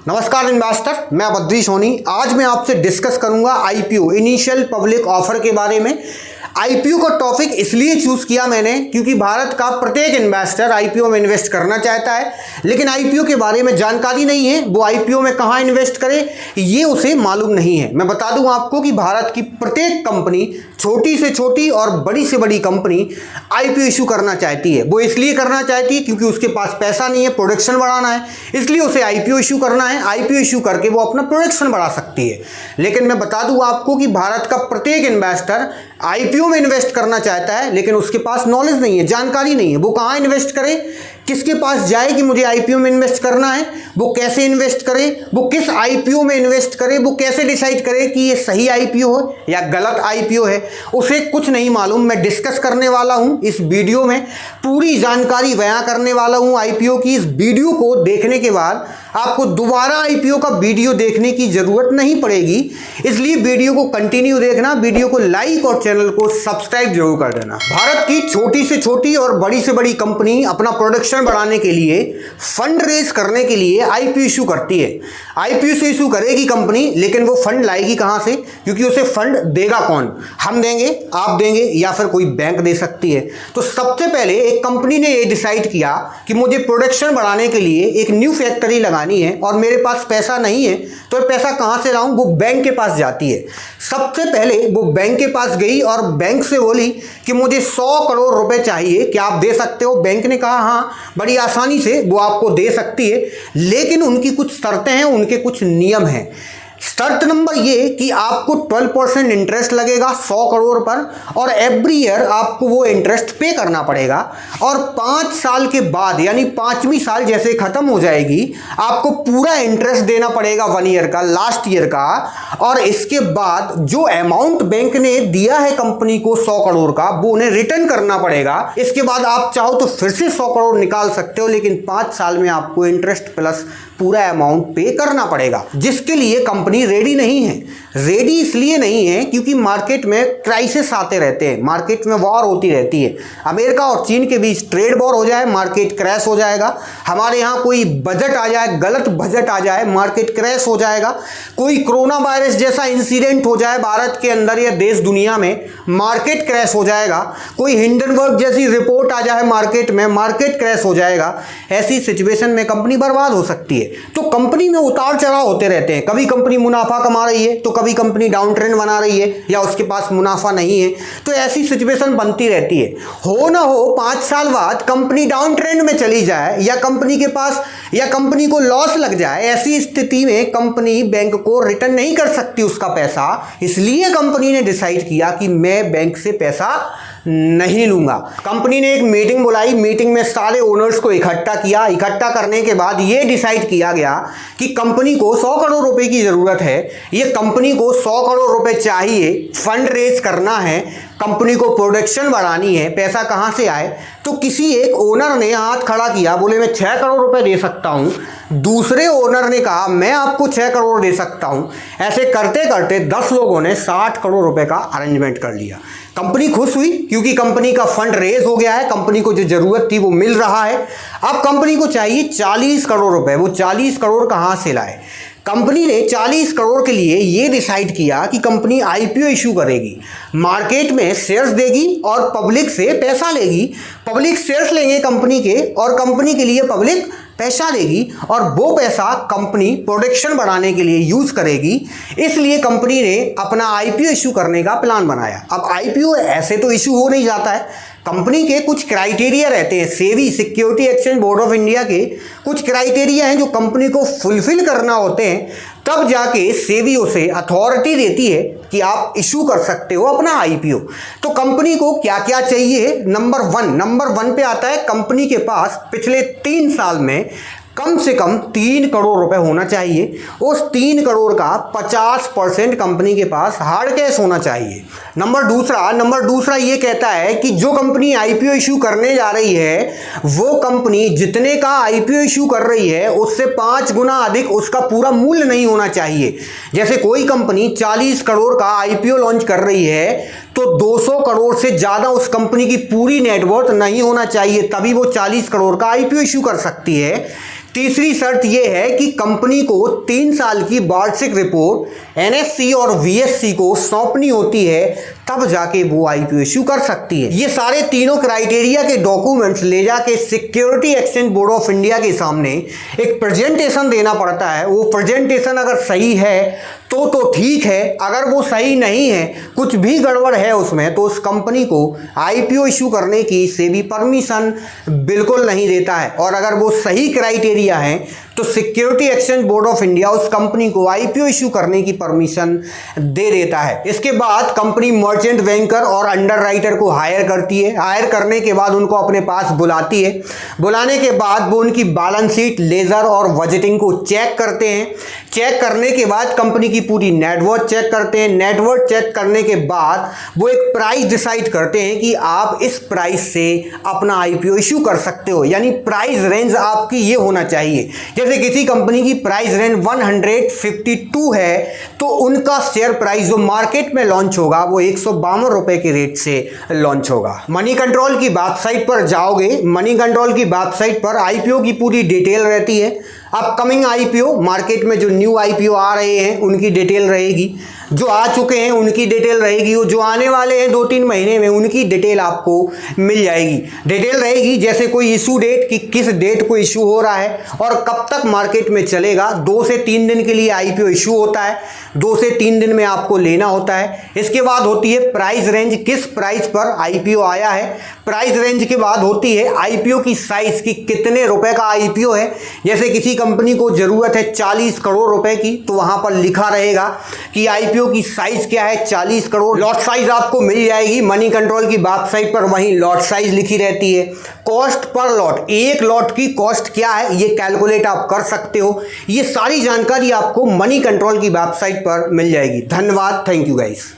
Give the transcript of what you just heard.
नमस्कार इन्वेस्टर, मैं बद्री सोनी। आज मैं आपसे डिस्कस करूंगा आईपीओ इनिशियल पब्लिक ऑफर के बारे में। आईपीओ का टॉपिक इसलिए चूज किया मैंने क्योंकि भारत का प्रत्येक इन्वेस्टर आईपीओ में इन्वेस्ट करना चाहता है, लेकिन आईपीओ के बारे में जानकारी नहीं है। वो आईपीओ में कहां इन्वेस्ट करे ये उसे मालूम नहीं है। मैं बता दूं आपको कि भारत की प्रत्येक कंपनी, छोटी से छोटी और बड़ी से बड़ी कंपनी आईपीओ इशू करना चाहती है। वो इसलिए करना चाहती है क्योंकि उसके पास पैसा नहीं है, प्रोडक्शन बढ़ाना है, इसलिए उसे आईपीओ इशू करना है। आईपीओ इशू करके वो अपना प्रोडक्शन बढ़ा सकती है। लेकिन मैं बता दूं आपको कि भारत का प्रत्येक इन्वेस्टर आईपीओ में इन्वेस्ट करना चाहता है, लेकिन उसके पास नॉलेज नहीं है, जानकारी नहीं है। वो कहाँ इन्वेस्ट करे, किसके पास जाए कि मुझे आईपीओ में इन्वेस्ट करना है, वो कैसे इन्वेस्ट करे, वो किस आईपीओ में इन्वेस्ट करे, वो कैसे डिसाइड करे कि ये सही आईपीओ है या गलत आईपीओ है, उसे कुछ नहीं मालूम। मैं डिस्कस करने वाला हूं इस वीडियो में, पूरी जानकारी बयां करने वाला हूं आईपीओ की। इस वीडियो को देखने के बाद आपको दोबारा आईपीओ का वीडियो देखने की जरूरत नहीं पड़ेगी, इसलिए वीडियो को कंटिन्यू देखना, वीडियो को लाइक और चैनल को सब्सक्राइब जरूर कर देना। भारत की छोटी से छोटी और बड़ी से बड़ी कंपनी अपना प्रोडक्शन बढ़ाने के लिए, फंड रेज करने के लिए आईपीओ इशू करती है। आईपीओ से इशू करेगी कंपनी, लेकिन वो फंड लाएगी कहां से, क्योंकि उसे फंड देगा कौन? हम देंगे, आप देंगे, या फिर कोई बैंक दे सकती है। तो सबसे पहले एक कंपनी ने ये डिसाइड किया कि मुझे प्रोडक्शन बढ़ाने के लिए एक न्यू फैक्ट्री लगानी है और मेरे पास पैसा नहीं है, तो पैसा कहां से लाऊं? वो बैंक के पास जाती है। सबसे पहले वो बैंक के पास गई और बैंक से बोली कि मुझे 100 करोड़ रुपए चाहिए, क्या आप दे सकते हो? बैंक ने कहा हाँ, बड़ी आसानी से वो आपको दे सकती है, लेकिन उनकी कुछ शर्तें हैं, उनके कुछ नियम हैं। शर्त नंबर ये कि आपको 12% इंटरेस्ट लगेगा 100 करोड़ पर, और एवरी ईयर आपको वो इंटरेस्ट पे करना पड़ेगा। और 5 साल के बाद, यानी 5वीं साल जैसे खत्म हो जाएगी, आपको पूरा इंटरेस्ट देना पड़ेगा 1 ईयर का, लास्ट ईयर का। और इसके बाद जो अमाउंट बैंक ने दिया है कंपनी को 100 करोड़ का, वो उन्हें रिटर्न करना पड़ेगा। इसके बाद आप चाहो तो फिर से 100 करोड़ निकाल सकते हो, लेकिन 5 साल में आपको इंटरेस्ट प्लस पूरा अमाउंट पे करना पड़ेगा, जिसके लिए कंपनी रेडी नहीं है। रेडी इसलिए नहीं है क्योंकि मार्केट में क्राइसिस आते रहते हैं, मार्केट में वॉर होती रहती है। अमेरिका और चीन के बीच ट्रेड वॉर हो जाए, मार्केट क्रैश हो जाएगा। हमारे यहाँ कोई बजट आ जाए, गलत बजट आ जाए, मार्केट क्रैश हो जाएगा। कोई कोरोना वायरस जैसा इंसिडेंट हो जाए भारत के अंदर या देश दुनिया में, मार्केट क्रैश हो जाएगा। कोई हिंडनबर्ग जैसी रिपोर्ट आ जाए मार्केट में, मार्केट क्रैश हो जाएगा। ऐसी सिचुएशन में कंपनी बर्बाद हो सकती है। तो कंपनी में उतार चढ़ाव होते रहते हैं। कभी कंपनी मुनाफा कमा रही है तो कभी कंपनी डाउन ट्रेंड बना रही है, या उसके पास मुनाफा नहीं है। तो ऐसी सिचुएशन बनती रहती है। हो ना हो 5 साल बाद कंपनी डाउन ट्रेंड में चली जाए, या कंपनी के पास, या कंपनी को लॉस लग जाए, ऐसी स्थिति में कंपनी बैंक को रिटर्न नहीं कर सकती उसका पैसा। इसलिए कंपनी ने डिसाइड किया कि मैं बैंक से पैसा नहीं लूंगा। कंपनी ने एक मीटिंग बुलाई, मीटिंग में सारे ओनर्स को इकट्ठा किया। इकट्ठा करने के बाद यह डिसाइड किया गया कि कंपनी को 100 करोड़ रुपए की जरूरत है। ये कंपनी को 100 करोड़ रुपए चाहिए, फंड रेज करना है, कंपनी को प्रोडक्शन बढ़ानी है। पैसा कहां से आए? तो किसी एक ओनर ने हाथ खड़ा किया, बोले मैं 6 करोड़ रुपए दे सकता हूं। दूसरे ओनर ने कहा मैं आपको 6 करोड़ दे सकता हूं। ऐसे करते करते 10 लोगों ने 60 करोड़ रुपए का अरेंजमेंट कर लिया। कंपनी खुश हुई क्योंकि कंपनी का फंड रेज हो गया है, कंपनी को जो जरूरत थी वो मिल रहा है। अब कंपनी को चाहिए 40 करोड़ रुपए। वो 40 करोड़ कहां से लाए? कंपनी ने 40 करोड़ के लिए ये डिसाइड किया कि कंपनी आईपीओ इशू करेगी, मार्केट में शेयर्स देगी और पब्लिक से पैसा लेगी। पब्लिक शेयर्स लेंगे कंपनी के, और कंपनी के लिए पब्लिक पैसा देगी, और वो पैसा कंपनी प्रोडक्शन बढ़ाने के लिए यूज करेगी। इसलिए कंपनी ने अपना आईपीओ इशू करने का प्लान बनाया। अब आईपीओ ऐसे तो इशू हो नहीं जाता है, कंपनी के कुछ क्राइटेरिया रहते हैं। SEBI, security exchange board of India के कुछ क्राइटेरिया हैं जो कंपनी को फुलफिल करना होते हैं, तब जाके सेबी उसे अथॉरिटी देती है कि आप इशू कर सकते हो अपना आईपीओ। तो कंपनी को क्या क्या चाहिए? नंबर 1 पे आता है कंपनी के पास पिछले 3 साल में कम से कम 3 करोड़ रुपए होना चाहिए। उस 3 करोड़ का 50% कंपनी के पास हार्ड कैश होना चाहिए। नंबर दूसरा ये कहता है कि जो कंपनी आईपीओ इशू करने जा रही है, वो कंपनी जितने का आईपीओ इशू कर रही है उससे 5 गुना अधिक उसका पूरा मूल्य नहीं होना चाहिए। जैसे कोई कंपनी 40 करोड़ का आईपीओ लॉन्च कर रही है, तो 200 करोड़ से ज्यादा उस कंपनी की पूरी नेटवर्थ नहीं होना चाहिए, तभी वो 40 करोड़ का आईपीओ इशू कर सकती है। तीसरी शर्त यह है कि कंपनी को 3 साल की वार्षिक रिपोर्ट एनएससी और वीएससी को सौंपनी होती है, तब जाके वो आईपीओ इश्यू कर सकती है। ये सारे तीनों क्राइटेरिया के डॉक्यूमेंट्स ले जाके security exchange board of India के सामने एक प्रेजेंटेशन देना पड़ता है। वो प्रेजेंटेशन अगर सही है तो ठीक है, अगर वो सही नहीं है, कुछ भी गड़बड़ है उसमें, तो उस कंपनी को आईपीओ इशू करने की सेबी परमिशन बिल्कुल नहीं देता है। और अगर वो सही क्राइटेरिया है तो security exchange board of India उस कंपनी को आईपीओ इशू करने की परमिशन दे देता है। इसके बाद कंपनी मर्चेंट बैंकर और अंडरराइटर को हायर करती है। हायर करने के बाद उनको अपने पास बुलाती है। बुलाने के बाद वो उनकी बैलेंस शीट, लेजर और बजटिंग को चेक करते हैं। चेक करने के बाद कंपनी की पूरी नेटवर्थ चेक करते हैं। नेटवर्थ चेक करने के बाद वो एक प्राइस डिसाइड करते हैं कि आप इस प्राइस से अपना आईपीओ इशू कर सकते हो, यानी प्राइस रेंज आपकी ये होना चाहिए। जैसे किसी कंपनी की प्राइस रेंज 152 है तो उनका शेयर प्राइस जो मार्केट में लॉन्च होगा वो 152 रुपए के रेट से लॉन्च होगा। मनी कंट्रोल की वेबसाइट पर जाओगे, मनी कंट्रोल की वेबसाइट पर आईपीओ की पूरी डिटेल रहती है। अपकमिंग आईपीओ, मार्केट में जो न्यू आईपीओ आ रहे हैं उनकी डिटेल रहेगी, जो आ चुके हैं उनकी डिटेल रहेगी, वो जो आने वाले हैं 2-3 महीने में उनकी डिटेल आपको मिल जाएगी। डिटेल रहेगी जैसे कोई इशू डेट, कि किस डेट को इशू हो रहा है और कब तक मार्केट में चलेगा। 2 से 3 दिन के लिए आईपीओ इशू होता है, 2 से 3 दिन में आपको लेना होता है। इसके बाद होती है प्राइस रेंज, किस प्राइस पर आईपीओ आया है। प्राइस रेंज के बाद होती है आईपीओ की साइज, कि कितने रुपए का आईपीओ है। जैसे किसी कंपनी को जरूरत है 40 करोड़ रुपए की, तो वहां पर लिखा रहेगा कि आईपीओ की साइज क्या है, 40 करोड़। लॉट साइज आपको मिल जाएगी मनी कंट्रोल की वेबसाइट पर, वहीं लॉट साइज लिखी रहती है। कॉस्ट पर लॉट, एक लॉट की कॉस्ट क्या है ये कैलकुलेट आप कर सकते हो। ये सारी जानकारी आपको मनी कंट्रोल की वेबसाइट पर मिल जाएगी। धन्यवाद, थैंक यू गाइस।